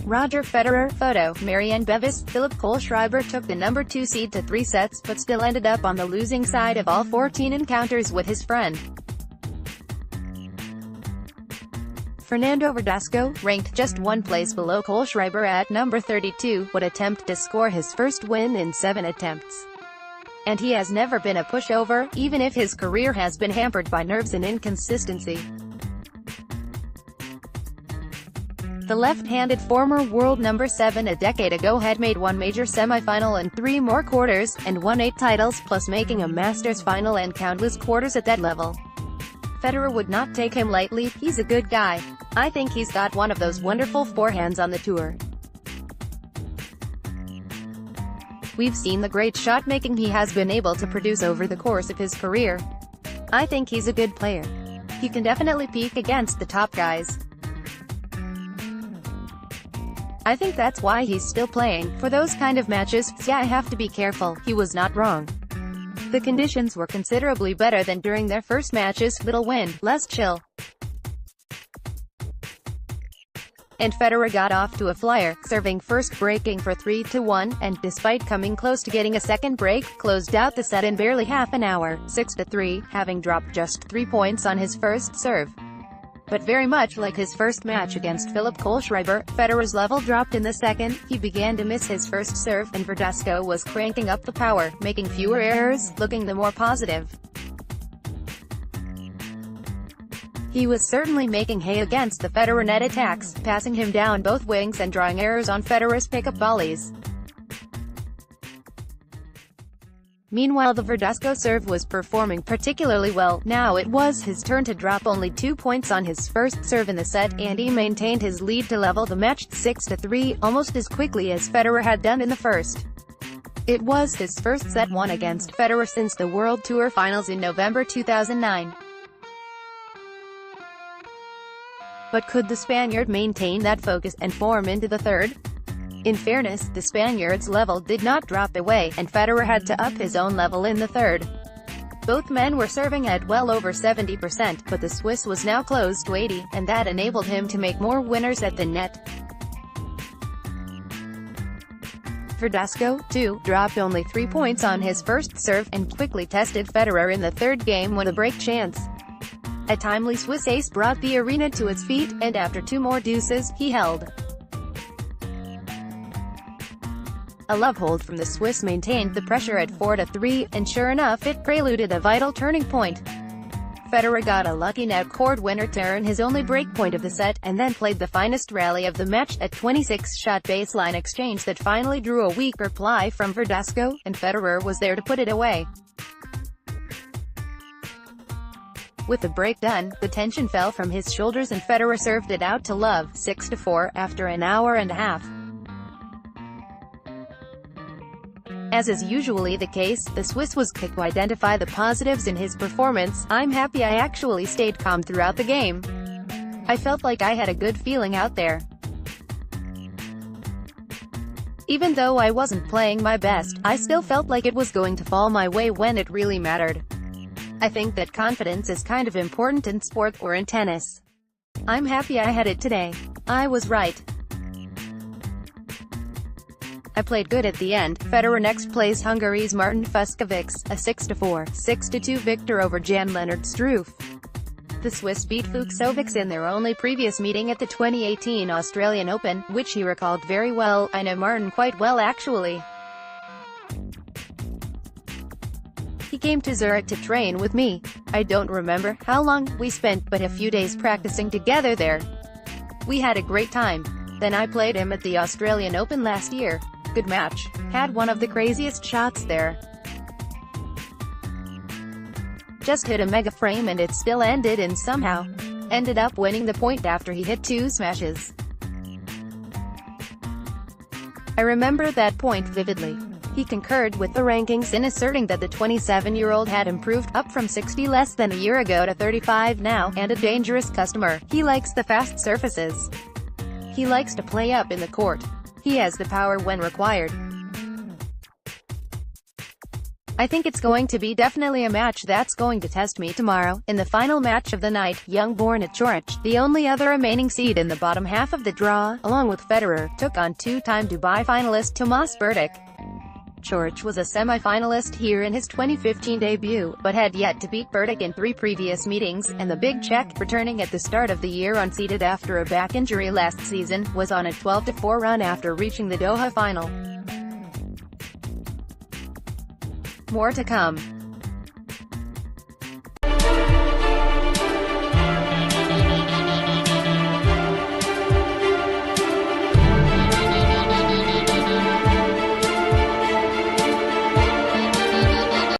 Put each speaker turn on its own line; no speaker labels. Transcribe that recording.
Roger Federer. Photo, Marianne Bevis. Philipp Kohlschreiber took the number 2 seed to 3 sets, but still ended up on the losing side of all 14 encounters with his friend. Fernando Verdasco, ranked just one place below Kohlschreiber at number 32, would attempt to score his first win in 7 attempts. And he has never been a pushover, even if his career has been hampered by nerves and inconsistency. The left-handed former world number 7 a decade ago had made 1 major semi-final and 3 more quarters, and won 8 titles, plus making a Masters final and countless quarters at that level. Federer would not take him lightly. He's a good guy. I think he's got one of those wonderful forehands on the tour. We've seen the great shot-making he has been able to produce over the course of his career. I think he's a good player. He can definitely peak against the top guys. I think that's why he's still playing. For those kind of matches, yeah, I have to be careful. He was not wrong. The conditions were considerably better than during their first matches, little wind, less chill. And Federer got off to a flyer, serving first, breaking for 3-1, and, despite coming close to getting a second break, closed out the set in barely half an hour, 6-3, having dropped just 3 points on his first serve. But very much like his first match against Philipp Kohlschreiber, Federer's level dropped in the second. He began to miss his first serve, and Verdasco was cranking up the power, making fewer errors, looking the more positive. He was certainly making hay against the Federer net attacks, passing him down both wings and drawing errors on Federer's pickup volleys. Meanwhile, the Verdasco serve was performing particularly well. Now it was his turn to drop only 2 points on his first serve in the set, and he maintained his lead to level the match 6-3, almost as quickly as Federer had done in the first. It was his first set won against Federer since the World Tour Finals in November 2009. But could the Spaniard maintain that focus and form into the third? In fairness, the Spaniard's level did not drop away, and Federer had to up his own level in the third. Both men were serving at well over 70%, but the Swiss was now close to 80, and that enabled him to make more winners at the net. Verdasco, too, dropped only 3 points on his first serve, and quickly tested Federer in the third game with a break chance. A timely Swiss ace brought the arena to its feet, and after 2 more deuces, he held. A love hold from the Swiss maintained the pressure at 4-3, and sure enough it preluded a vital turning point. Federer got a lucky net cord winner to earn his only break point of the set, and then played the finest rally of the match, a 26-shot baseline exchange that finally drew a weak reply from Verdasco, and Federer was there to put it away. With the break done, the tension fell from his shoulders and Federer served it out to love, 6-4, after an hour and a half. As is usually the case, the Swiss was quick to identify the positives in his performance. I'm happy I actually stayed calm throughout the game. I felt like I had a good feeling out there. Even though I wasn't playing my best, I still felt like it was going to fall my way when it really mattered. I think that confidence is kind of important in sport or in tennis. I'm happy I had it today. I was right. I played good at the end. Federer next plays Hungary's Martin Fucsovics, a 6-4, 6-2 victor over Jan-Lennard Struff. The Swiss beat Fucsovics in their only previous meeting at the 2018 Australian Open, which he recalled very well. I know Martin quite well actually. He came to Zurich to train with me. I don't remember how long we spent, but a few days practicing together there. We had a great time. Then I played him at the Australian Open last year. Good match. Had one of the craziest shots there. Just hit a mega frame and it still ended in somehow. Ended up winning the point after he hit 2 smashes. I remember that point vividly. He concurred with the rankings in asserting that the 27-year-old had improved, up from 60 less than a year ago to 35 now, and a dangerous customer. He likes the fast surfaces. He likes to play up in the court. He has the power when required. I think it's going to be definitely a match that's going to test me tomorrow. In the final match of the night, young born at Coric, the only other remaining seed in the bottom half of the draw, along with Federer, took on two-time Dubai finalist Tomas Berdych. Coric was a semi-finalist here in his 2015 debut, but had yet to beat Berdych in 3 previous meetings, and the Big Czech, returning at the start of the year unseeded after a back injury last season, was on a 12-4 run after reaching the Doha final. More to come.